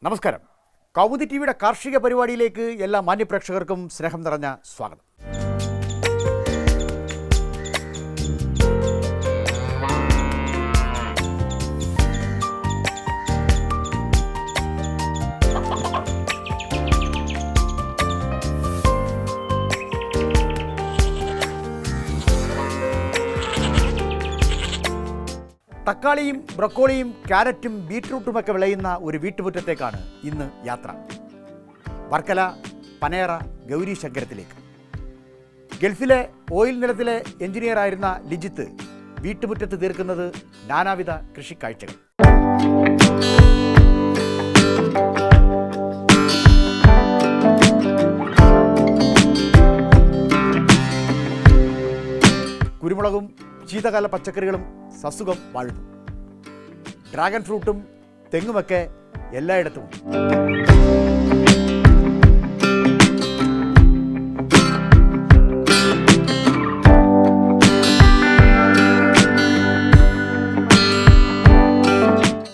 നമസ്കാരം. കൗമുദി ടിവിയുടെ കാർഷിക പരിപാടിയിലേക്ക് എല്ലാ മാന്യപ്രേക്ഷകർക്കും സ്നേഹം നിറഞ്ഞ സ്വാഗതം. തക്കാളിയും ബ്രക്കോളിയും ക്യാരറ്റും ബീറ്റ്റൂട്ടുമൊക്കെ വിളയുന്ന ഒരു വീട്ടുമുറ്റത്തേക്കാണ് ഇന്ന് യാത്ര. വർക്കല പനയറ ഗൗരി ശങ്കരത്തിലേക്ക്. ഗൾഫിലെ ഓയിൽ നിലത്തിലെ എഞ്ചിനീയറായിരുന്ന ലിജിത്ത് വീട്ടുമുറ്റത്ത് തീർക്കുന്നത് നാനാവിധ കൃഷിക്കാഴ്ചകൾ. കുരുമുളകും ശീതകാല പച്ചക്കറികളും സസുഖം വാഴുന്നു. ഡ്രാഗൺ ഫ്രൂട്ടും തെങ്ങുമൊക്കെ എല്ലായിടത്തും.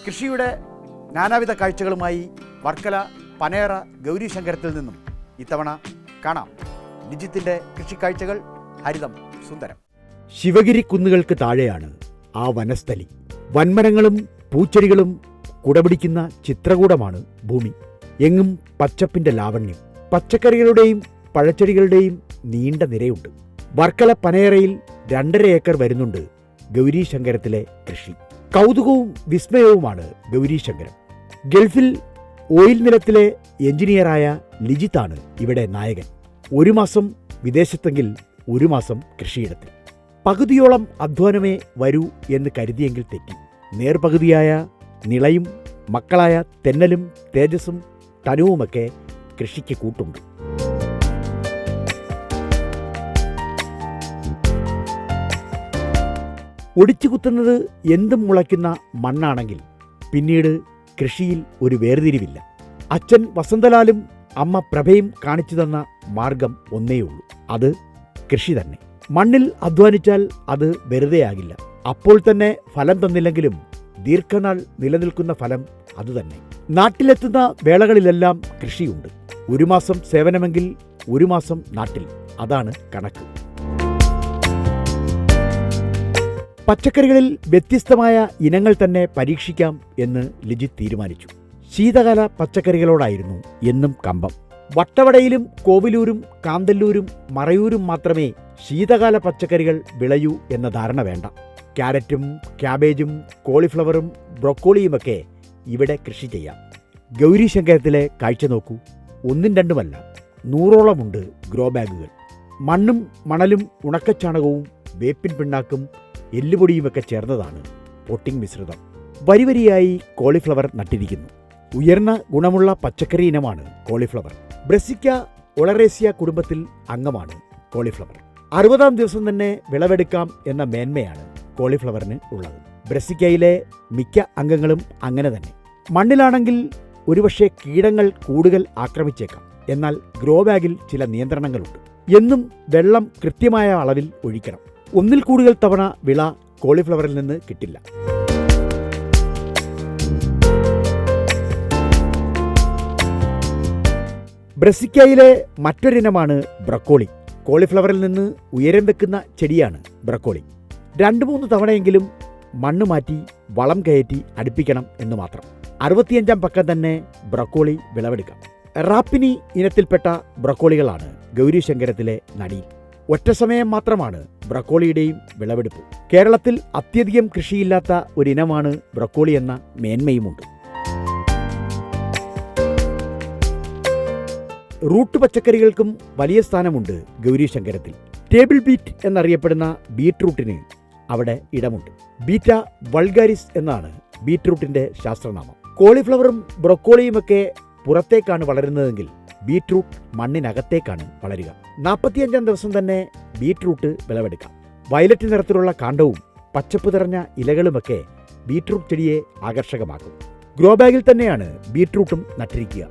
കൃഷിയുടെ നാനാവിധ കാഴ്ചകളുമായി വർക്കല പനയറ ഗൗരി ശങ്കരത്തിൽ നിന്നും ഇത്തവണ കാണാം ലിജിത്തിൻ്റെ കൃഷിക്കാഴ്ചകൾ. ഹരിതം സുന്ദരം. ശിവഗിരി കുന്നുകൾക്ക് താഴെയാണ് ആ വനസ്ഥലി. വൻമരങ്ങളും പൂച്ചെടികളും കുടപിടിക്കുന്ന ചിത്രകൂടമാണ് ഭൂമി. എങ്ങും പച്ചപ്പിന്റെ ലാവണ്യം. പച്ചക്കറികളുടെയും പഴച്ചെടികളുടെയും നീണ്ട നിരയുണ്ട്. വർക്കല പനയറയിൽ 2.5 ഏക്കർ വരുന്നുണ്ട് ഗൗരീശങ്കരത്തിലെ കൃഷി. കൗതുകവും വിസ്മയവുമാണ് ഗൗരീശങ്കരം. ഗൾഫിൽ ഓയിൽ നിലത്തിലെ എഞ്ചിനീയറായ ലിജിത്താണ് ഇവിടെ നായകൻ. 1 മാസം വിദേശത്തെങ്കിൽ 1 മാസം കൃഷിയിടത്തിൽ. പകുതിയോളം അധ്വാനമേ വരൂ എന്ന് കരുതിയെങ്കിൽ തെറ്റി. നേർപകുതിയായ നിളയും മക്കളായ തെന്നലും തേജസ്സും തനുവുമൊക്കെ കൃഷിക്ക് കൂട്ടുണ്ട്. ഒടിച്ചുകുത്തുന്നത് എന്തും മുളയ്ക്കുന്ന മണ്ണാണെങ്കിൽ പിന്നീട് കൃഷിയിൽ ഒരു വേർതിരിവില്ല. അച്ഛൻ വസന്തലാലും അമ്മ പ്രഭയും കാണിച്ചു തന്ന മാർഗം ഒന്നേയുള്ളൂ, അത് കൃഷി തന്നെ. മണ്ണിൽ അധ്വാനിച്ചാൽ അത് വെറുതെയാകില്ല. അപ്പോൾ തന്നെ ഫലം തന്നില്ലെങ്കിലും ദീർഘനാൾ നിലനിൽക്കുന്ന ഫലം അതുതന്നെ. നാട്ടിലെത്തുന്ന വേളകളിലെല്ലാം കൃഷിയുണ്ട്. 1 മാസം സേവനമെങ്കിൽ 1 മാസം നാട്ടിൽ. അതാണ് കണക്ക്. പച്ചക്കറികളിൽ വ്യത്യസ്തമായ ഇനങ്ങൾ തന്നെ പരീക്ഷിക്കാം എന്ന് ലിജിത്ത് തീരുമാനിച്ചു. ശീതകാല പച്ചക്കറികളോടായിരുന്നു എന്നും കമ്പം. വട്ടവടയിലും കോവിലൂരും കാന്തല്ലൂരും മറയൂരും മാത്രമേ ശീതകാല പച്ചക്കറികൾ വിളയൂ എന്ന ധാരണ വേണ്ട. ക്യാരറ്റും ക്യാബേജും കോളിഫ്ലവറും ബ്രൊക്കോളിയുമൊക്കെ ഇവിടെ കൃഷി ചെയ്യാം. ഗൗരീശങ്കരത്തിലെ കാഴ്ച നോക്കൂ. 1ഉം 2ഉമല്ല, 100ഓളമുണ്ട് ഗ്രോ ബാഗുകൾ. മണ്ണും മണലും ഉണക്കച്ചാണകവും വേപ്പിൻ പിണ്ണാക്കും എല്ലുപൊടിയുമൊക്കെ ചേർന്നതാണ് പോട്ടിംഗ് മിശ്രിതം. വരിവരിയായി കോളിഫ്ലവർ നട്ടിരിക്കുന്നു. ഉയർന്ന ഗുണമുള്ള പച്ചക്കറി ഇനമാണ് കോളിഫ്ലവർ. ബ്രസിക്ക ഒളറേസിയ കുടുംബത്തിൽ അംഗമാണ് കോളിഫ്ലവർ. 60-ാം ദിവസം തന്നെ വിളവെടുക്കാം എന്ന മേന്മയാണ് കോളിഫ്ലവറിന് ഉള്ളത്. ബ്രസിക്കയിലെ മിക്ക അംഗങ്ങളും അങ്ങനെ തന്നെ. മണ്ണിലാണെങ്കിൽ ഒരുപക്ഷെ കീടങ്ങൾ കൂടുതൽ ആക്രമിച്ചേക്കാം. എന്നാൽ ഗ്രോ ബാഗിൽ ചില നിയന്ത്രണങ്ങളുണ്ട്. എന്നും വെള്ളം കൃത്യമായ അളവിൽ ഒഴിക്കണം. 1-ൽ കൂടുതൽ തവണ വിള കോളിഫ്ലവറിൽ നിന്ന് കിട്ടില്ല. ബ്രസിക്കയിലെ മറ്റൊരിനമാണ് ബ്രക്കോളി. കോളിഫ്ലവറിൽ നിന്ന് ഉയരം വെക്കുന്ന ചെടിയാണ് ബ്രക്കോളി. 2-3 തവണയെങ്കിലും മണ്ണ് മാറ്റി വളം കയറ്റി അടുപ്പിക്കണം എന്ന് മാത്രം. 65-ാം പക്കം തന്നെ ബ്രക്കോളി വിളവെടുക്കാം. റാപ്പിനി ഇനത്തിൽപ്പെട്ട ബ്രക്കോളികളാണ് ഗൗരീശങ്കരത്തിലെ നടിയിൽ. ഒറ്റ സമയം മാത്രമാണ് ബ്രക്കോളിയുടെയും വിളവെടുപ്പ്. കേരളത്തിൽ അത്യധികം കൃഷിയില്ലാത്ത ഒരിനമാണ് ബ്രക്കോളി എന്ന മേന്മയുമുണ്ട്. റൂട്ട് പച്ചക്കറികൾക്കും വലിയ സ്ഥാനമുണ്ട് ഗൗരീശങ്കരത്തിൽ. ടേബിൾ ബീറ്റ് എന്നറിയപ്പെടുന്ന ബീറ്റ്റൂട്ടിന് അവിടെ ഇടമുണ്ട്. ബീറ്റ വൾഗാരിസ് എന്നാണ് ബീറ്റ്റൂട്ടിന്റെ ശാസ്ത്രനാമം. കോളിഫ്ലവറും ബ്രൊക്കോളിയുമൊക്കെ പുറത്തേക്കാണ് വളരുന്നതെങ്കിൽ ബീറ്റ്റൂട്ട് മണ്ണിനകത്തേക്കാണ് വളരുക. 45-ാം ദിവസം തന്നെ ബീറ്റ്റൂട്ട് വിളവെടുക്കാം. വയലറ്റ് നിറത്തിലുള്ള കാണ്ഡവും പച്ചപ്പ് നിറഞ്ഞ ഇലകളുമൊക്കെ ബീറ്റ്റൂട്ട് ചെടിയെ ആകർഷകമാക്കും. ഗ്രോ ബാഗിൽ തന്നെയാണ് ബീറ്റ്റൂട്ടും നട്ടിരിക്കുക.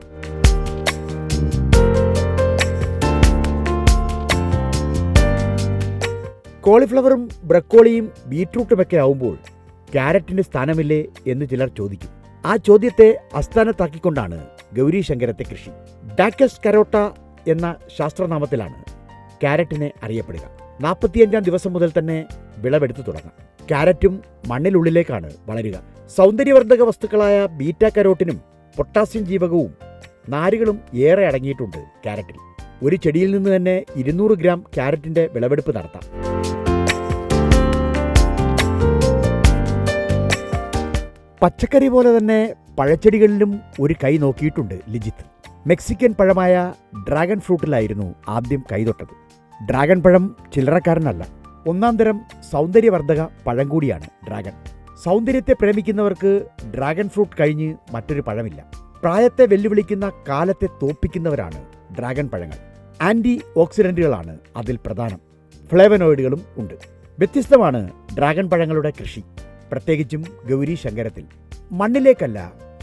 കോളിഫ്ലവറും ബ്രക്കോളിയും ബീറ്റ്റൂട്ടുമൊക്കെ ആവുമ്പോൾ ക്യാരറ്റിന് സ്ഥാനമില്ലേ എന്ന് ചിലർ ചോദിക്കും. ആ ചോദ്യത്തെ അസ്ഥാനത്താക്കിക്കൊണ്ടാണ് ഗൗരീശങ്കരത്തെ കൃഷി. ഡാക്കസ് കരോട്ട എന്ന ശാസ്ത്രനാമത്തിലാണ് ക്യാരറ്റിനെ അറിയപ്പെടുക. 45-ാം ദിവസം മുതൽ തന്നെ വിളവെടുത്തു തുടങ്ങാം. ക്യാരറ്റും മണ്ണിനുള്ളിലേക്കാണ് വളരുക. സൗന്ദര്യവർദ്ധക വസ്തുക്കളായ ബീറ്റ കരോട്ടിനും പൊട്ടാസ്യം ജീവകവും നാരുകളും ഏറെ അടങ്ങിയിട്ടുണ്ട് ക്യാരറ്റിൽ. ഒരു ചെടിയിൽ നിന്ന് തന്നെ 200 ഗ്രാം ക്യാരറ്റിന്റെ വിളവെടുപ്പ് നടത്താം. പച്ചക്കറി പോലെ തന്നെ പഴച്ചെടികളിലും ഒരു കൈ നോക്കിയിട്ടുണ്ട് ലിജിത്ത്. മെക്സിക്കൻ പഴമായ ഡ്രാഗൺ ഫ്രൂട്ടിലായിരുന്നു ആദ്യം കൈതൊട്ടത്. ഡ്രാഗൺ പഴം ചില്ലറക്കാരനല്ല, ഒന്നാം തരം സൗന്ദര്യവർദ്ധക പഴം കൂടിയാണ് ഡ്രാഗൺ. സൗന്ദര്യത്തെ പ്രേമിക്കുന്നവർക്ക് ഡ്രാഗൺ ഫ്രൂട്ട് കഴിഞ്ഞ് മറ്റൊരു പഴമില്ല. പ്രായത്തെ വെല്ലുവിളിക്കുന്ന കാലത്തെ തോപ്പിക്കുന്നവരാണ് ഡ്രാഗൺ പഴങ്ങൾ. ആന്റി ഓക്സിഡന്റുകളാണ് അതിൽ പ്രധാനം. ഫ്ലേവനോയിഡുകളും ഉണ്ട്. വ്യത്യസ്തമാണ് ഡ്രാഗൺ പഴങ്ങളുടെ കൃഷി, പ്രത്യേകിച്ചും ഗൗരീശങ്കരത്തിൽ. മണ്ണിലേക്കല്ല,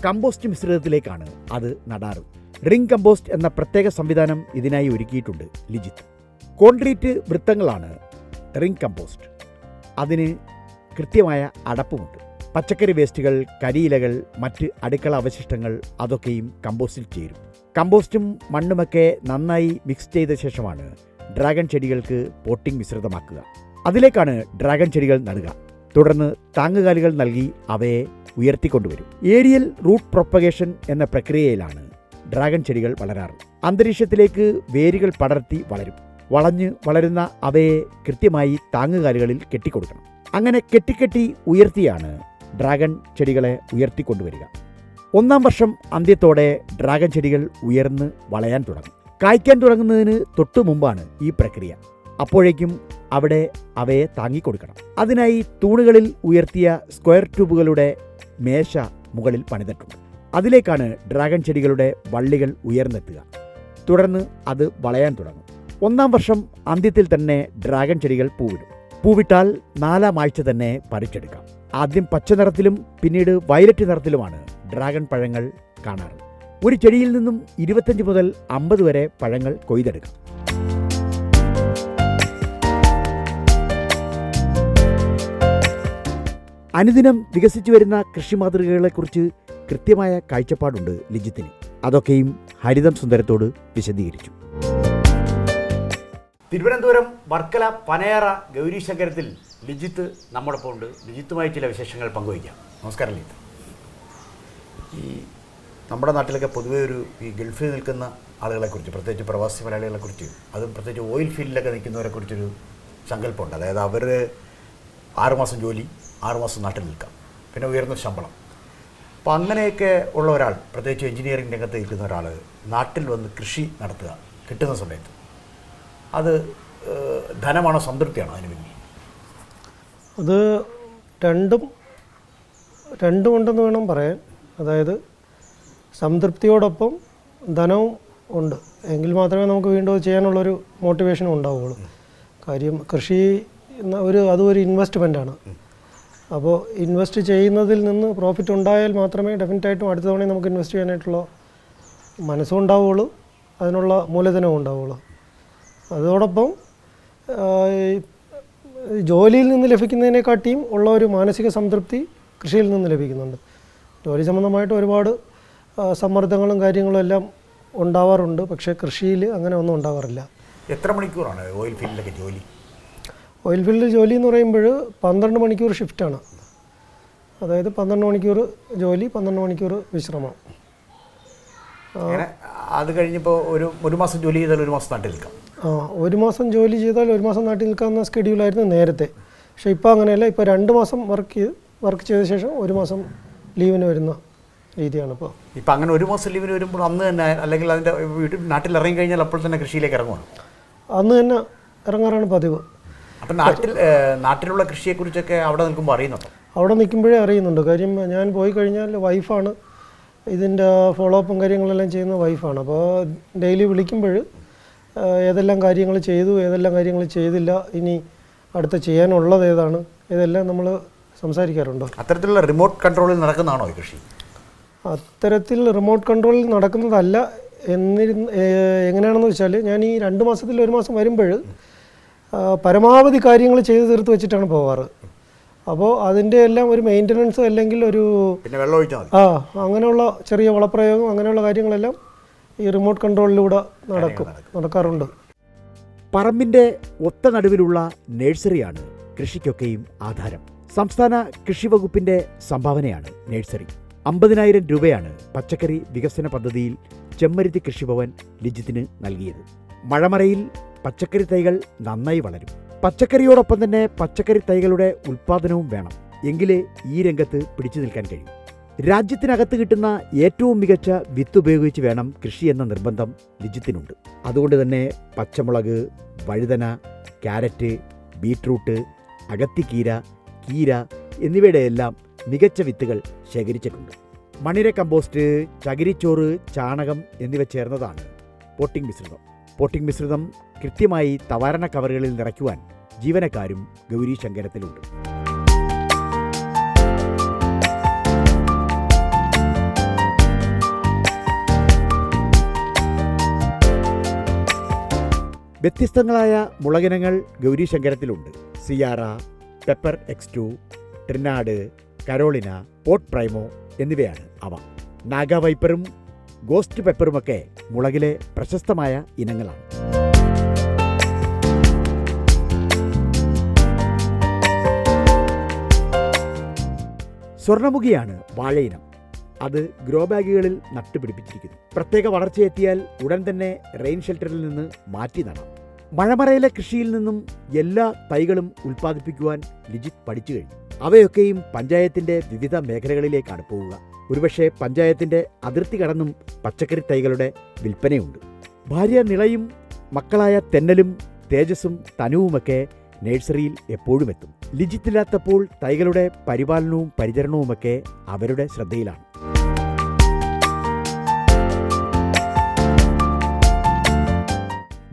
കമ്പോസ്റ്റ് മിശ്രിതത്തിലേക്കാണ് അത് നടാറ്. റിംഗ് കമ്പോസ്റ്റ് എന്ന പ്രത്യേക സംവിധാനം ഇതിനായി ഒരുക്കിയിട്ടുണ്ട് ലിജിത്ത്. കോൺക്രീറ്റ് വൃത്തങ്ങളാണ് റിംഗ് കമ്പോസ്റ്റ്. അതിന് കൃത്യമായ അടപ്പുമുണ്ട്. പച്ചക്കറി വേസ്റ്റുകൾ, കരിയിലകൾ, മറ്റ് അടുക്കള അവശിഷ്ടങ്ങൾ അതൊക്കെയും കമ്പോസ്റ്റിൽ ചേരും. കമ്പോസ്റ്റും മണ്ണുമൊക്കെ നന്നായി മിക്സ് ചെയ്ത ശേഷമാണ് ഡ്രാഗൺ ചെടികൾക്ക് പോട്ടിംഗ് മിശ്രിതമാക്കുക. അതിലേക്കാണ് ഡ്രാഗൺ ചെടികൾ നടുക. തുടർന്ന് താങ്ങുകാലുകൾ നൽകി അവയെ ഉയർത്തിക്കൊണ്ടുവരും. ഏരിയൽ റൂട്ട് പ്രൊപ്പഗേഷൻ എന്ന പ്രക്രിയയിലാണ് ഡ്രാഗൺ ചെടികൾ വളരാറ്. അന്തരീക്ഷത്തിലേക്ക് വേരുകൾ പടർത്തി വളരും. വളഞ്ഞ് വളരുന്ന അവയെ കൃത്യമായി താങ്ങുകാലുകളിൽ കെട്ടിക്കൊടുക്കണം. അങ്ങനെ കെട്ടിക്കെട്ടി ഉയർത്തിയാണ് ഡ്രാഗൺ ചെടികളെ ഉയർത്തിക്കൊണ്ടുവരിക. 1-ാം വർഷം അന്ത്യത്തോടെ ഡ്രാഗൺ ചെടികൾ ഉയർന്ന് വളയാൻ തുടങ്ങും. കായ്ക്കാൻ തുടങ്ങുന്നതിന് തൊട്ടു മുമ്പാണ് ഈ പ്രക്രിയ. അപ്പോഴേക്കും അവിടെ അവയെ താങ്ങിക്കൊടുക്കണം. അതിനായി തൂണുകളിൽ ഉയർത്തിയ സ്ക്വയർ ട്യൂബുകളുടെ മേശ മുകളിൽ പണിതിട്ടുണ്ട്. അതിലേക്കാണ് ഡ്രാഗൺ ചെടികളുടെ വള്ളികൾ ഉയർന്നെത്തുക. തുടർന്ന് അത് വളയാൻ തുടങ്ങും. 1-ാം വർഷം അന്ത്യത്തിൽ തന്നെ ഡ്രാഗൺ ചെടികൾ പൂവിടും. പൂവിട്ടാൽ 4-ാം ആഴ്ച തന്നെ പറിച്ചെടുക്കാം. ആദ്യം പച്ച നിറത്തിലും പിന്നീട് വയലറ്റ് നിറത്തിലുമാണ് ഡ്രാഗൺ പഴങ്ങൾ കാണാറ്. ഒരു ചെടിയിൽ നിന്നും 25 മുതൽ 50 വരെ പഴങ്ങൾ കൊയ്തെടുക്കാം. അനുദിനം വികസിച്ചു വരുന്ന കൃഷി മാതൃകകളെക്കുറിച്ച് കൃത്യമായ കാഴ്ചപ്പാടുണ്ട് ലിജിത്തിന്. അതൊക്കെയും ഹരിതം സുന്ദരത്തോട് വിശദീകരിച്ചു. തിരുവനന്തപുരം വർക്കല പനയാറ ഗൗരീശങ്കരത്തിൽ ലിജിത്ത് നമ്മോടൊപ്പം ഉണ്ട്. ലിജിത്തുമായി ചില വിശേഷങ്ങൾ പങ്കുവയ്ക്കാം. നമസ്കാരം ലിജിത്ത്. ഈ നമ്മുടെ നാട്ടിലൊക്കെ പൊതുവേ ഈ ഗൾഫിൽ നിൽക്കുന്ന ആളുകളെക്കുറിച്ച്, പ്രത്യേകിച്ച് പ്രവാസി മലയാളികളെക്കുറിച്ച്, അതും പ്രത്യേകിച്ച് ഓയിൽ ഫീൽഡിലൊക്കെ നിൽക്കുന്നവരെക്കുറിച്ചൊരു സങ്കല്പമുണ്ട്. അതായത് അവർ 6 മാസം ജോലി, 6 മാസം നാട്ടിൽ നിൽക്കാം, പിന്നെ ഉയർന്ന ശമ്പളം. അപ്പോൾ അങ്ങനെയൊക്കെ ഉള്ള ഒരാൾ, പ്രത്യേകിച്ച് എഞ്ചിനീയറിംഗ് രംഗത്ത് നിൽക്കുന്ന ഒരാൾ നാട്ടിൽ വന്ന് കൃഷി നടത്തുക കിട്ടുന്ന സമയത്ത് അത് ധനമാണോ, സംതൃപ്തിയാണോ? അതിന് പിന്നിൽ അത് രണ്ടും ഉണ്ടെന്ന് വേണം പറയാൻ. അതായത് സംതൃപ്തിയോടൊപ്പം ധനവും ഉണ്ട്, എങ്കിൽ മാത്രമേ നമുക്ക് വീണ്ടും ചെയ്യാനുള്ളൊരു മോട്ടിവേഷനും ഉണ്ടാവുകയുള്ളൂ. കാര്യം കൃഷി അതൊരു ഇൻവെസ്റ്റ്മെൻറ്റാണ്. അപ്പോൾ ഇൻവെസ്റ്റ് ചെയ്യുന്നതിൽ നിന്ന് പ്രോഫിറ്റ് ഉണ്ടായാൽ മാത്രമേ ഡെഫിനറ്റായിട്ടും അടുത്ത തവണ നമുക്ക് ഇൻവെസ്റ്റ് ചെയ്യാനായിട്ടുള്ള മനസ്സും ഉണ്ടാവുകയുള്ളൂ, അതിനുള്ള മൂലധനവും ഉണ്ടാവുകയുള്ളൂ. അതോടൊപ്പം ജോലിയിൽ നിന്ന് ലഭിക്കുന്നതിനെക്കാട്ടിയും ഉള്ള ഒരു മാനസിക സംതൃപ്തി കൃഷിയിൽ നിന്ന് ലഭിക്കുന്നുണ്ട്. ജോലി സംബന്ധമായിട്ട് ഒരുപാട് സമ്മർദ്ദങ്ങളും കാര്യങ്ങളും എല്ലാം ഉണ്ടാവാറുണ്ട്, പക്ഷേ കൃഷിയിൽ അങ്ങനെ ഒന്നും ഉണ്ടാവാറില്ല. എത്ര മണിക്കൂറാണ് ഓയിൽ ഫീൽഡിലൊക്കെ ജോലി? ഓയിൽ ഫീൽഡിൽ ജോലി എന്ന് പറയുമ്പോൾ 12 മണിക്കൂർ ഷിഫ്റ്റാണ്. അതായത് 12 മണിക്കൂർ ജോലി, 12 മണിക്കൂർ വിശ്രമം. അത് കഴിഞ്ഞപ്പോൾ ഒരു മാസം ജോലി ചെയ്താൽ 1 മാസം നാട്ടിൽ നിൽക്കാം. 1 മാസം ജോലി ചെയ്താൽ 1 മാസം നാട്ടിൽ നിൽക്കാവുന്ന സ്കെഡ്യൂളായിരുന്നു നേരത്തെ. പക്ഷേ ഇപ്പോൾ അങ്ങനെയല്ല. ഇപ്പോൾ 2 മാസം വർക്ക് ചെയ്ത ശേഷം 1 മാസം ലീവിന് വരുന്ന രീതിയാണ് ഇപ്പോൾ. ഇപ്പം അങ്ങനെ 1 മാസം ലീവിന് വരുമ്പോൾ അന്ന് തന്നെ, അല്ലെങ്കിൽ അതിൻ്റെ നാട്ടിൽ ഇറങ്ങി കഴിഞ്ഞാൽ അപ്പോൾ തന്നെ കൃഷിയിലേക്ക് ഇറങ്ങുകയാണ്? അന്ന് തന്നെ ഇറങ്ങാറാണ് പതിവ്. അപ്പം നാട്ടിലുള്ള കൃഷിയെക്കുറിച്ചൊക്കെ അവിടെ നിൽക്കുമ്പോൾ അറിയുന്നുണ്ടോ? അവിടെ നിൽക്കുമ്പോഴേ അറിയുന്നുണ്ട്. കാര്യം ഞാൻ പോയി കഴിഞ്ഞാൽ വൈഫാണ് ഇതിൻ്റെ ഫോളോ അപ്പും കാര്യങ്ങളെല്ലാം ചെയ്യുന്ന വൈഫാണ്. അപ്പോൾ ഡെയിലി വിളിക്കുമ്പോൾ ഏതെല്ലാം കാര്യങ്ങൾ ചെയ്തു, ഏതെല്ലാം കാര്യങ്ങൾ ചെയ്തില്ല, ഇനി അടുത്ത ചെയ്യാനുള്ളത് ഏതാണ്, ഇതെല്ലാം നമ്മൾ സംസാരിക്കാറുണ്ട്. അത്തരത്തിലുള്ള റിമോട്ട് കൺട്രോളിൽ നടക്കുന്നതാണോ ഈ കൃഷി? അത്തരത്തിൽ റിമോട്ട് കൺട്രോളിൽ നടക്കുന്നതല്ല. എങ്ങനെയാണെന്ന് വെച്ചാൽ, ഞാൻ ഈ 2 മാസത്തിൽ 1 മാസം വരുമ്പോൾ പരമാവധി കാര്യങ്ങൾ ചെയ്ത് തീർത്ത് വെച്ചിട്ടാണ് പോകാറ്. അപ്പോൾ അതിൻ്റെ എല്ലാം ഒരു മെയിൻ്റനൻസ് അല്ലെങ്കിൽ ഒരു പിന്നെ വെള്ളം ഒഴിച്ചാൽ അങ്ങനെയുള്ള ചെറിയ വളപ്രയോഗം അങ്ങനെയുള്ള കാര്യങ്ങളെല്ലാം ഈ റിമോട്ട് കൺട്രോളിലൂടെ നടക്കാറുണ്ട്. പറമ്പിൻ്റെ ഒത്ത നടുവിലുള്ള നഴ്സറിയാണ് കൃഷിക്കൊക്കെയും ആധാരം. സംസ്ഥാന കൃഷി വകുപ്പിൻ്റെ സംഭാവനയാണ് നഴ്സറി. 50,000 രൂപയാണ് പച്ചക്കറി വികസന പദ്ധതിയിൽ ചെമ്മരുതി കൃഷിഭവൻ ലിജിത്തിന് നൽകിയത്. മഴമറയിൽ പച്ചക്കറി തൈകൾ നന്നായി വളരും. പച്ചക്കറിയോടൊപ്പം തന്നെ പച്ചക്കറി തൈകളുടെ ഉൽപ്പാദനവും വേണം. എങ്കിലേ ഈ രംഗത്ത് പിടിച്ചു നിൽക്കാൻ കഴിയും. രാജ്യത്തിനകത്ത് കിട്ടുന്ന ഏറ്റവും മികച്ച വിത്ത് ഉപയോഗിച്ച് വേണം കൃഷി എന്ന നിർബന്ധം ലിജിത്തിനുണ്ട്. അതുകൊണ്ട് തന്നെ പച്ചമുളക്, വഴുതന, ക്യാരറ്റ്, ബീട്രൂട്ട്, അകത്തിക്കീര, കീര എന്നിവയുടെയെല്ലാം മികച്ച വിത്തുകൾ ശേഖരിച്ചിട്ടുണ്ട്. മണിര കമ്പോസ്റ്റ്, ചകിരിച്ചോറ്, ചാണകം എന്നിവ ചേർന്നതാണ് പോട്ടിംഗ് മിശ്രിതം. പോട്ടിംഗ് മിശ്രിതം കൃത്യമായി തവാരണ കവറുകളിൽ നിറയ്ക്കുവാൻ ജീവനക്കാരും ഗൗരി ശങ്കരത്തിലുണ്ട്. വ്യത്യസ്തങ്ങളായ മുളകിനങ്ങൾ ഗൗരി ശങ്കരത്തിലുണ്ട്. സിയാറ, പെപ്പർ X2, ട്രിനാഡ്, കരോളിന, പോട്ട് പ്രൈമോ എന്നിവയാണ് അവ. നാഗ വൈപ്പറും ഗോസ്റ്റ് പെപ്പറുമൊക്കെ മുളകിലെ പ്രശസ്തമായ ഇനങ്ങളാണ്. സ്വർണ്ണമുഖിയാണ് വാഴയിനം. അത് ഗ്രോ ബാഗുകളിൽ നട്ടുപിടിപ്പിച്ചിരിക്കുന്നു. പ്രത്യേക വളർച്ചയെത്തിയാൽ ഉടൻ തന്നെ റെയിൻ ഷെൽട്ടറിൽ നിന്ന് മാറ്റി നടാം. മഴമറയിലെ കൃഷിയിൽ നിന്നും എല്ലാ തൈകളും ഉൽപ്പാദിപ്പിക്കുവാൻ ലിജിത്ത് പഠിച്ചു കഴിഞ്ഞു. അവയൊക്കെയും പഞ്ചായത്തിന്റെ വിവിധ മേഖലകളിലേക്കാണ് പോവുക. ഒരുപക്ഷെ പഞ്ചായത്തിന്റെ അതിർത്തി കടന്നും പച്ചക്കറി തൈകളുടെ വിൽപ്പനയുണ്ട്. ഭാര്യ നിളയും മക്കളായ തെന്നലും തേജസും തനുവുമൊക്കെ നഴ്സറിയിൽ എപ്പോഴും എത്തും. ലിജിത്തില്ലാത്തപ്പോൾ തൈകളുടെ പരിപാലനവും പരിചരണവുമൊക്കെ അവരുടെ ശ്രദ്ധയിലാണ്.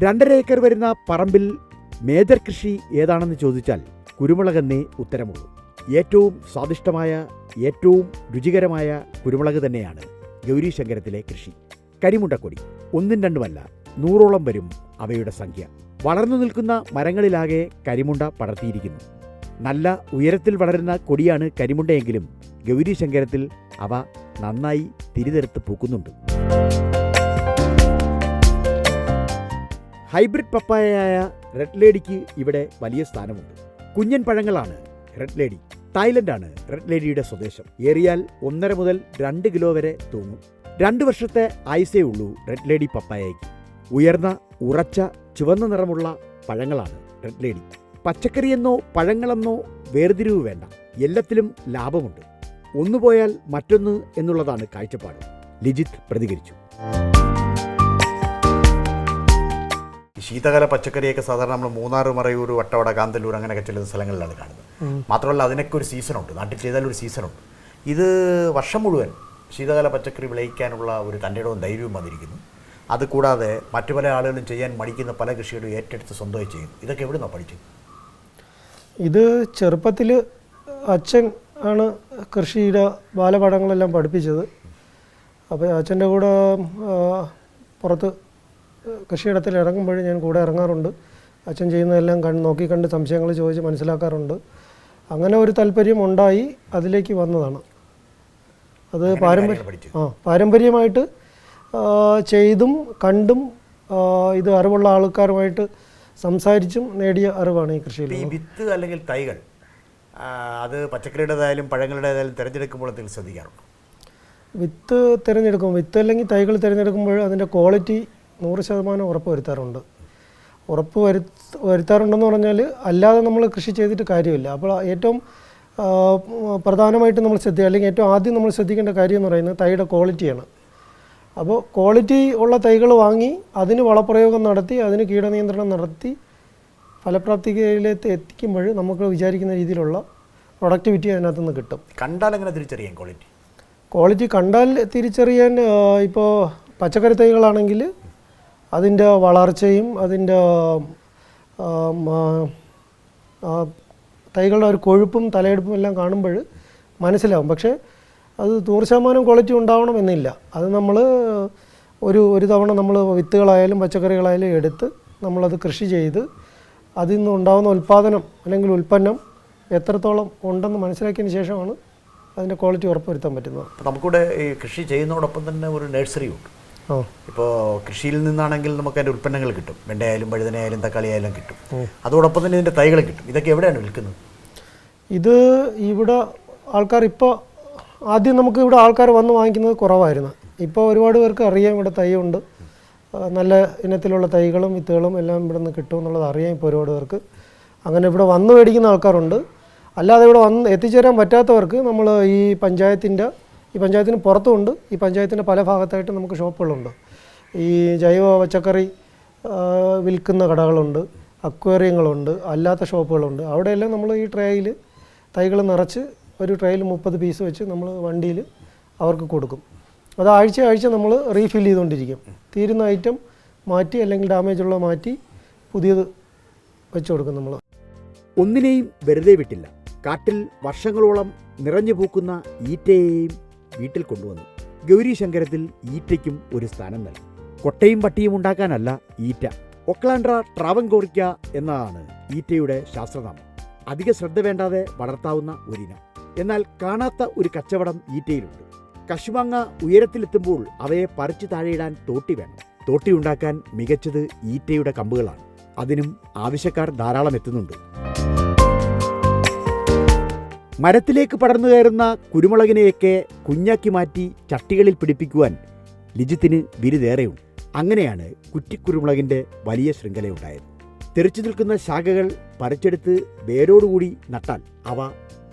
രണ്ടര ഏക്കർ വരുന്ന പറമ്പിൽ മേജർ കൃഷി ഏതാണെന്ന് ചോദിച്ചാൽ കുരുമുളകെന്നേ ഉത്തരമുള്ളൂ. ഏറ്റവും സ്വാദിഷ്ടമായ, ഏറ്റവും രുചികരമായ കുരുമുളക് തന്നെയാണ് ഗൗരി ശങ്കരത്തിലെ കൃഷി. കരിമുണ്ടക്കൊടി ഒന്നും രണ്ടുമല്ല, 100ഓളം വരും അവയുടെ സംഖ്യ. വളർന്നു നിൽക്കുന്ന മരങ്ങളിലാകെ കരിമുണ്ട പടർത്തിയിരിക്കുന്നു. നല്ല ഉയരത്തിൽ വളരുന്ന കൊടിയാണ് കരിമുണ്ടയെങ്കിലും ഗൗരി ശങ്കരത്തിൽ അവ നന്നായി തിരിതെടുത്ത് പൂക്കുന്നുണ്ട്. ഹൈബ്രിഡ് പപ്പായയായ റെഡ് ലേഡിക്ക് ഇവിടെ വലിയ സ്ഥാനമുണ്ട്. കുഞ്ഞൻ പഴങ്ങളാണ് റെഡ് ലേഡി. തായ്ലൻഡാണ് റെഡ് ലേഡിയുടെ സ്വദേശം. ഏറിയാൽ 1.5 മുതൽ 2 കിലോ വരെ തൂങ്ങും. 2 വർഷത്തെ ആയുസേ ഉള്ളൂ റെഡ് ലേഡി പപ്പായയ്ക്ക്. ഉയർന്ന ഉറച്ച ചുവന്ന നിറമുള്ള പഴങ്ങളാണ് റെഡ് ലേഡി. പച്ചക്കറിയെന്നോ പഴങ്ങളെന്നോ വേർതിരിവ് വേണ്ട, എല്ലാത്തിലും ലാഭമുണ്ട്. ഒന്നുപോയാൽ മറ്റൊന്ന് എന്നുള്ളതാണ് കാഴ്ചപ്പാട്. ലിജിത്ത് പ്രതികരിച്ചു. ശീതകാല പച്ചക്കറിയൊക്കെ സാധാരണ നമ്മൾ മൂന്നാർ, മറയൂർ, വട്ടവട, കാന്തല്ലൂർ അങ്ങനെയൊക്കെ ചില സ്ഥലങ്ങളിലാണ് കാണുന്നത്. മാത്രമല്ല അതിനൊക്കെ ഒരു സീസണുണ്ട്, നാട്ടിൽ ചെയ്താൽ ഒരു സീസണുണ്ട്. ഇത് വർഷം മുഴുവൻ ശീതകാല പച്ചക്കറി വിളയിക്കാനുള്ള ഒരു തൻ്റെടവും ധൈര്യവും വന്നിരിക്കുന്നു. അതുകൂടാതെ മറ്റു പല ആളുകളും ചെയ്യാൻ മടിക്കുന്ന പല കൃഷികളും ഏറ്റെടുത്ത് സ്വന്തമായി ചെയ്യുന്നു. ഇതൊക്കെ എവിടെ നിന്നാണ് പഠിച്ചത്? ഇത് ചെറുപ്പത്തിൽ അച്ഛൻ ആണ് കൃഷിയുടെ ബാലപാഠങ്ങളെല്ലാം പഠിപ്പിച്ചത്. അപ്പോൾ അച്ഛൻ്റെ കൂടെ പുറത്ത് കൃഷിയിടത്തിൽ ഇറങ്ങുമ്പോൾ ഞാൻ കൂടെ ഇറങ്ങാറുണ്ട്. അച്ഛൻ ചെയ്യുന്നതെല്ലാം നോക്കി കണ്ട് സംശയങ്ങൾ ചോദിച്ച് മനസ്സിലാക്കാറുണ്ട്. അങ്ങനെ ഒരു താല്പര്യം ഉണ്ടായി അതിലേക്ക് വന്നതാണ്. അത് പാരമ്പര്യമായിട്ട് ചെയ്തും കണ്ടും ഇത് അറിവുള്ള ആൾക്കാരുമായിട്ട് സംസാരിച്ചും നേടിയ അറിവാണ് ഈ കൃഷിയിൽ. ഈ വിത്ത് അല്ലെങ്കിൽ തൈകൾ അത് പച്ചക്കറിയുടേതായാലും പഴങ്ങളുടേതായാലും തിരഞ്ഞെടുക്കുമ്പോൾ എന്തെങ്കിലും ശ്രദ്ധിക്കാറുണ്ട്? വിത്ത് തിരഞ്ഞെടുക്കും. വിത്ത് അല്ലെങ്കിൽ തൈകൾ തിരഞ്ഞെടുക്കുമ്പോൾ അതിൻ്റെ ക്വാളിറ്റി 100% ഉറപ്പ് വരുത്താറുണ്ട്. വരുത്താറുണ്ടെന്ന് പറഞ്ഞാൽ അല്ലാതെ നമ്മൾ കൃഷി ചെയ്തിട്ട് കാര്യമില്ല. അപ്പോൾ ഏറ്റവും പ്രധാനമായിട്ട് നമ്മൾ അല്ലെങ്കിൽ ഏറ്റവും ആദ്യം നമ്മൾ ശ്രദ്ധിക്കേണ്ട കാര്യം എന്ന് പറയുന്നത് തൈയുടെ ക്വാളിറ്റിയാണ്. അപ്പോൾ ക്വാളിറ്റി ഉള്ള തൈകൾ വാങ്ങി അതിന് വളപ്രയോഗം നടത്തി അതിന് കീടനിയന്ത്രണം നടത്തി ഫലപ്രാപ്തിയിലേക്ക് എത്തിക്കുമ്പോൾ നമുക്ക് വിചാരിക്കുന്ന രീതിയിലുള്ള പ്രൊഡക്ടിവിറ്റി അതിനകത്തുനിന്ന് കിട്ടും. കണ്ടാൽ എങ്ങനെ തിരിച്ചറിയാം ക്വാളിറ്റി കണ്ടാൽ തിരിച്ചറിയാൻ ഇപ്പോൾ പച്ചക്കറി തൈകളാണെങ്കിൽ അതിൻ്റെ വളർച്ചയും അതിൻ്റെ തൈകളുടെ ഒരു കൊഴുപ്പും തലയെടുപ്പും എല്ലാം കാണുമ്പോൾ മനസ്സിലാവും. പക്ഷേ അത് 100% ക്വാളിറ്റി ഉണ്ടാവണമെന്നില്ല. അത് നമ്മൾ ഒരു തവണ നമ്മൾ വിത്തുകളായാലും പച്ചക്കറികളായാലും എടുത്ത് നമ്മളത് കൃഷി ചെയ്ത് അതിൽ നിന്ന് ഉണ്ടാകുന്ന ഉൽപ്പാദനം അല്ലെങ്കിൽ ഉൽപ്പന്നം എത്രത്തോളം ഉണ്ടെന്ന് മനസ്സിലാക്കിയതിന് ശേഷമാണ് അതിൻ്റെ ക്വാളിറ്റി ഉറപ്പുവരുത്താൻ പറ്റുന്നത്. അപ്പോൾ നമുക്കിവിടെ ഈ കൃഷി ചെയ്യുന്നതോടൊപ്പം തന്നെ ഒരു നഴ്സറിയുണ്ട്. ഇപ്പോൾ കൃഷിയിൽ നിന്നാണെങ്കിൽ നമുക്ക് അതിൻ്റെ ഉൽപ്പന്നങ്ങൾ കിട്ടും. വെണ്ടയായാലും വഴുതനയായാലും തക്കാളിയായാലും കിട്ടും. അതോടൊപ്പം തന്നെ ഇതിൻ്റെ തൈകളും കിട്ടും. ഇതൊക്കെ എവിടെയാണ് വിൽക്കുന്നത്? ഇത് ഇവിടെ ആൾക്കാർ ഇപ്പോൾ ആദ്യം നമുക്ക് ഇവിടെ ആൾക്കാർ വന്ന് വാങ്ങിക്കുന്നത് കുറവായിരുന്നു. ഇപ്പോൾ ഒരുപാട് പേർക്ക് അറിയാം ഇവിടെ തൈയുണ്ട്, നല്ല ഇനത്തിലുള്ള തൈകളും വിത്തുകളും എല്ലാം ഇവിടെ നിന്ന് കിട്ടും എന്നുള്ളത് അറിയാം ഇപ്പോൾ ഒരുപാട് പേർക്ക്. അങ്ങനെ ഇവിടെ വന്ന് മേടിക്കുന്ന ആൾക്കാരുണ്ട്. അല്ലാതെ ഇവിടെ വന്ന് എത്തിച്ചേരാൻ പറ്റാത്തവർക്ക് നമ്മൾ ഈ പഞ്ചായത്തിന് പുറത്തുമുണ്ട്. ഈ പഞ്ചായത്തിൻ്റെ പല ഭാഗത്തായിട്ട് നമുക്ക് ഷോപ്പുകളുണ്ട്. ഈ ജൈവ പച്ചക്കറി വിൽക്കുന്ന കടകളുണ്ട്, അക്വേറിയങ്ങളുണ്ട്, അല്ലാത്ത ഷോപ്പുകളുണ്ട്. അവിടെയെല്ലാം നമ്മൾ ഈ ട്രേയിൽ തൈകൾ നിറച്ച് ഒരു ട്രേയിൽ 30 പീസ് വെച്ച് നമ്മൾ വണ്ടിയിൽ അവർക്ക് കൊടുക്കും. അത് ആഴ്ച നമ്മൾ റീഫിൽ ചെയ്തുകൊണ്ടിരിക്കും. തീരുന്ന ഐറ്റം മാറ്റി അല്ലെങ്കിൽ ഡാമേജുള്ള മാറ്റി പുതിയത് വെച്ച് കൊടുക്കും നമ്മൾ. ഒന്നിനെയും വെറുതെ വിട്ടില്ല. കാട്ടിൽ വർഷങ്ങളോളം നിറഞ്ഞു പൂക്കുന്ന ഈറ്റയെയും വീട്ടിൽ കൊണ്ടുവന്നു. ഗൗരീശങ്കരത്തിൽ ഈറ്റയ്ക്കും ഒരു സ്ഥാനം നൽകി. കൊട്ടയും പട്ടിയും ഉണ്ടാക്കാനല്ല ഈറ്റ. ഒക്ലാൻഡ്ര ട്രാവൻകോറിക്ക എന്നതാണ് ഈറ്റയുടെ ശാസ്ത്രനാമം. അധിക ശ്രദ്ധ വേണ്ടാതെ വളർത്താവുന്ന ഒരിനം. എന്നാൽ കാണാത്ത ഒരു കച്ചവടം ഈറ്റയിലുണ്ട്. കശുമാങ്ങ ഉയരത്തിലെത്തുമ്പോൾ അവയെ പറിച്ചു താഴെയിടാൻ തോട്ടി വേണം. തോട്ടി ഉണ്ടാക്കാൻ മികച്ചത് ഈറ്റയുടെ കമ്പുകളാണ്. അതിനും ആവശ്യക്കാർ ധാരാളം എത്തുന്നുണ്ട്. മരത്തിലേക്ക് പടർന്നു കയറുന്ന കുരുമുളകിനെയൊക്കെ കുഞ്ഞാക്കി മാറ്റി ചട്ടികളിൽ പിടിപ്പിക്കുവാൻ ലിജിത്തിന് ബിരുദേറെയുണ്ട്. അങ്ങനെയാണ് കുറ്റിക്കുരുമുളകിൻ്റെ വലിയ ശൃംഖലയുണ്ടായത്. തെറിച്ചു നിൽക്കുന്ന ശാഖകൾ പറിച്ചെടുത്ത് വേരോടുകൂടി നട്ടാൽ അവ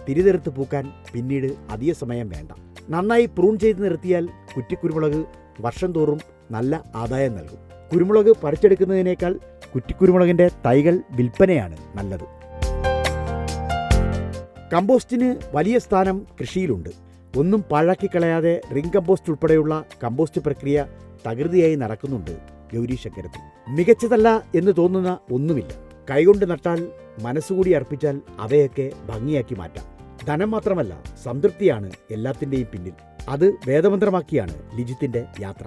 തിരിതെറുത്ത് പൂക്കാൻ പിന്നീട് അധിക സമയം വേണ്ട. നന്നായി പ്രൂൺ ചെയ്ത് നിർത്തിയാൽ കുറ്റിക്കുരുമുളക് വർഷം തോറും നല്ല ആദായം നൽകും. കുരുമുളക് പറിച്ചെടുക്കുന്നതിനേക്കാൾ കുറ്റിക്കുരുമുളകിൻ്റെ തൈകൾ വിൽപ്പനയാണ് നല്ലത്. കമ്പോസ്റ്റിന് വലിയ സ്ഥാനം കൃഷിയിലുണ്ട്. ഒന്നും പാഴാക്കിക്കളയാതെ റിംഗ് കമ്പോസ്റ്റ് ഉൾപ്പെടെയുള്ള കമ്പോസ്റ്റ് പ്രക്രിയ തകൃതിയായി നടക്കുന്നുണ്ട് ഗൗരീശങ്കരത്തിൽ. മികച്ചതല്ല എന്ന് തോന്നുന്ന ഒന്നുമില്ല. കൈകൊണ്ട് നട്ടാൽ മനസ്സുകൂടി അർപ്പിച്ചാൽ അവയൊക്കെ ഭംഗിയാക്കി മാറ്റാം. ധനം മാത്രമല്ല, സംതൃപ്തിയാണ് എല്ലാത്തിൻ്റെയും പിന്നിൽ. അത് വേദമന്ത്രമാക്കിയാണ് ലിജിത്തിൻ്റെ യാത്ര.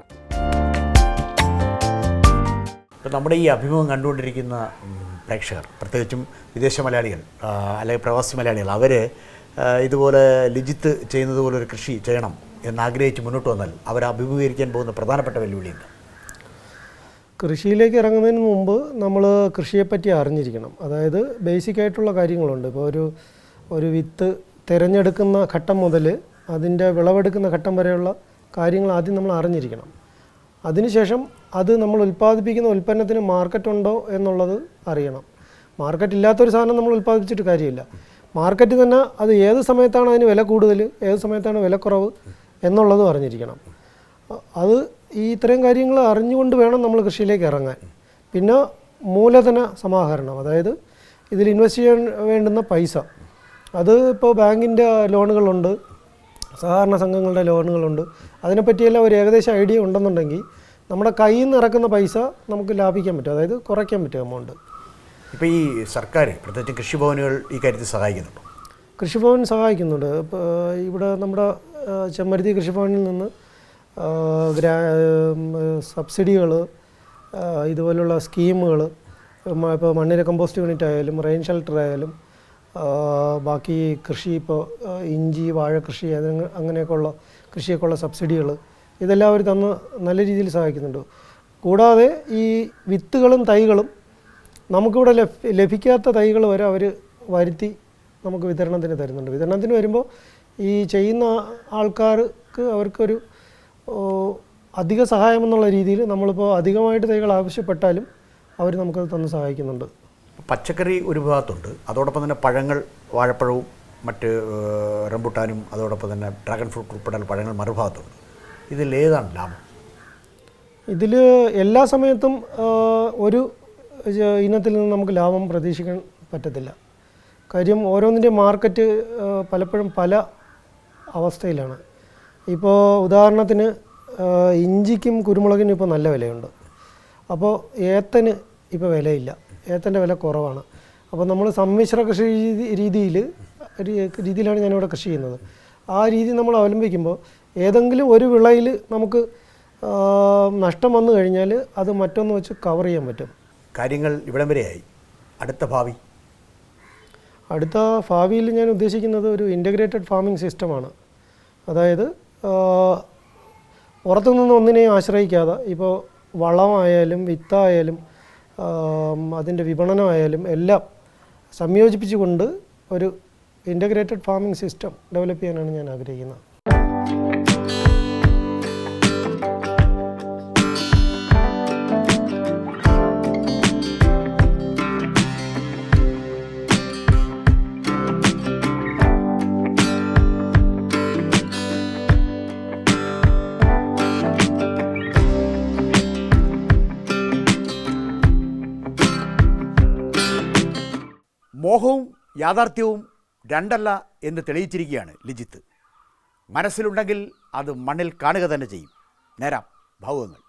ഇപ്പം നമ്മുടെ ഈ അഭിമുഖം കണ്ടുകൊണ്ടിരിക്കുന്ന പ്രേക്ഷകർ, പ്രത്യേകിച്ചും വിദേശ മലയാളികൾ അല്ലെങ്കിൽ പ്രവാസി മലയാളികൾ, അവർ ഇതുപോലെ ലിജിത്ത് ചെയ്യുന്നത് പോലെ ഒരു കൃഷി ചെയ്യണം എന്നാഗ്രഹിച്ച് മുന്നോട്ട് വന്നാൽ അവർ അഭിമുഖീകരിക്കാൻ പോകുന്ന പ്രധാനപ്പെട്ട വെല്ലുവിളിയുണ്ട്. കൃഷിയിലേക്ക് ഇറങ്ങുന്നതിന് മുമ്പ് നമ്മൾ കൃഷിയെപ്പറ്റി അറിഞ്ഞിരിക്കണം. അതായത് ബേസിക്കായിട്ടുള്ള കാര്യങ്ങളുണ്ട്. ഇപ്പോൾ ഒരു വിത്ത് തിരഞ്ഞെടുക്കുന്ന ഘട്ടം മുതൽ അതിൻ്റെ വിളവെടുക്കുന്ന ഘട്ടം വരെയുള്ള കാര്യങ്ങൾ ആദ്യം നമ്മൾ അറിഞ്ഞിരിക്കണം. അതിനുശേഷം അത് നമ്മൾ ഉൽപ്പാദിപ്പിക്കുന്ന ഉൽപ്പന്നത്തിന് മാർക്കറ്റ് ഉണ്ടോ എന്നുള്ളത് അറിയണം. മാർക്കറ്റ് ഇല്ലാത്തൊരു സാധനം നമ്മൾ ഉൽപ്പാദിപ്പിച്ചിട്ട് കാര്യമില്ല. മാർക്കറ്റ് തന്നെ അത് ഏത് സമയത്താണ് അതിന് വില കൂടുതൽ, ഏത് സമയത്താണ് വില കുറവ് എന്നുള്ളതും അറിഞ്ഞിരിക്കണം. അത് ഇത്രയും കാര്യങ്ങൾ അറിഞ്ഞുകൊണ്ട് വേണം നമ്മൾ കൃഷിയിലേക്ക് ഇറങ്ങാൻ. പിന്നെ മൂലധന സമാഹരണം, അതായത് ഇതിൽ ഇൻവെസ്റ്റ് ചെയ്യാൻ വേണ്ടുന്ന പൈസ, അത് ഇപ്പോൾ ബാങ്കിൻ്റെ ലോണുകളുണ്ട്, സഹകരണ സംഘങ്ങളുടെ ലോണുകളുണ്ട്. അതിനെപ്പറ്റിയെല്ലാം ഒരു ഏകദേശം ഐഡിയ ഉണ്ടെന്നുണ്ടെങ്കിൽ നമ്മുടെ കയ്യിൽ നിന്ന് ഇറക്കുന്ന പൈസ നമുക്ക് ലാഭിക്കാൻ പറ്റും, അതായത് കുറയ്ക്കാൻ പറ്റും എമൗണ്ട്. ഇപ്പോൾ ഈ സർക്കാർ പ്രത്യേകിച്ച് കൃഷിഭവനുകൾ ഈ കാര്യത്തിൽ സഹായിക്കുന്നുണ്ടോ? കൃഷിഭവൻ സഹായിക്കുന്നുണ്ട്. ഇപ്പോൾ ഇവിടെ നമ്മുടെ ചെമ്മരുതി കൃഷിഭവനിൽ നിന്ന് സബ്സിഡികൾ, ഇതുപോലുള്ള സ്കീമുകൾ, ഇപ്പോൾ മണ്ണിര കമ്പോസ്റ്റ് യൂണിറ്റ് ആയാലും റെയിൻ ഷെൽട്ടർ ആയാലും ബാക്കി കൃഷി, ഇപ്പോൾ ഇഞ്ചി, വാഴ കൃഷി, അങ്ങനെയൊക്കെയുള്ള കൃഷിയൊക്കെയുള്ള സബ്സിഡികൾ, ഇതെല്ലാം അവർ തന്ന് നല്ല രീതിയിൽ സഹായിക്കുന്നുണ്ട്. കൂടാതെ ഈ വിത്തുകളും തൈകളും നമുക്കിവിടെ ലഭിക്കാത്ത തൈകൾ വരെ അവർ വരുത്തി നമുക്ക് വിതരണത്തിന് തരുന്നുണ്ട്. വിതരണത്തിന് വരുമ്പോൾ ഈ ചെയ്യുന്ന ആൾക്കാർക്ക് അവർക്കൊരു അധിക സഹായം എന്നുള്ള രീതിയിൽ നമ്മളിപ്പോൾ അധികമായിട്ട് തൈകൾ ആവശ്യപ്പെട്ടാലും അവർ നമുക്കത് തന്ന് സഹായിക്കുന്നുണ്ട്. പച്ചക്കറി ഒരു ഭാഗത്തുണ്ട്, അതോടൊപ്പം തന്നെ പഴങ്ങൾ, വാഴപ്പഴവും മറ്റ് റംബുട്ടാനും അതോടൊപ്പം തന്നെ ഡ്രാഗൺ ഫ്രൂട്ട് ഉൾപ്പെടെയുള്ള പഴങ്ങൾ മറുഭാഗത്തുണ്ട്. ഇതിലേതാണ് ലാഭം? ഇതിൽ എല്ലാ സമയത്തും ഒരു ഇനത്തിൽ നിന്ന് നമുക്ക് ലാഭം പ്രതീക്ഷിക്കാൻ പറ്റത്തില്ല. കാര്യം ഓരോന്നിൻ്റെ മാർക്കറ്റ് പലപ്പോഴും പല അവസ്ഥയിലാണ്. ഇപ്പോൾ ഉദാഹരണത്തിന് ഇഞ്ചിക്കും കുരുമുളകിനും ഇപ്പോൾ നല്ല വിലയുണ്ട്. അപ്പോൾ ഏത്തന് ഇപ്പോൾ വിലയില്ല, ഏത്തൻ്റെ വില കുറവാണ്. അപ്പോൾ നമ്മൾ സമ്മിശ്ര കൃഷി രീതിയിലാണ് ഞാനിവിടെ കൃഷി ചെയ്യുന്നത്. ആ രീതി നമ്മൾ അവലംബിക്കുമ്പോൾ ഏതെങ്കിലും ഒരു വിളയിൽ നമുക്ക് നഷ്ടം വന്നു കഴിഞ്ഞാൽ അത് മറ്റൊന്ന് വെച്ച് കവർ ചെയ്യാൻ പറ്റും. കാര്യങ്ങൾ ഇവിടം വരെയായി. അടുത്ത ഭാവി അടുത്ത ഭാവിയിൽ ഞാൻ ഉദ്ദേശിക്കുന്നത് ഒരു ഇൻ്റഗ്രേറ്റഡ് ഫാമിംഗ് സിസ്റ്റമാണ്. അതായത് പുറത്തുനിന്ന് ഒന്നിനെയും ആശ്രയിക്കാതെ ഇപ്പോൾ വളമായാലും വിത്തായാലും അതിൻ്റെ വിപണനമായാലും എല്ലാം സംയോജിപ്പിച്ചുകൊണ്ട് ഒരു ഇൻ്റഗ്രേറ്റഡ് ഫാമിംഗ് സിസ്റ്റം ഡെവലപ്പ് ചെയ്യാനാണ് ഞാൻ ആഗ്രഹിക്കുന്നത്. മോഹവും യാഥാർത്ഥ്യവും രണ്ടല്ല എന്ന് തെളിയിച്ചിരിക്കുകയാണ് ലിജിത്ത്. മനസ്സിലുണ്ടെങ്കിൽ അത് മണ്ണിൽ കാണുക തന്നെ ചെയ്യും. നേരാം ഭാവുകങ്ങൾ.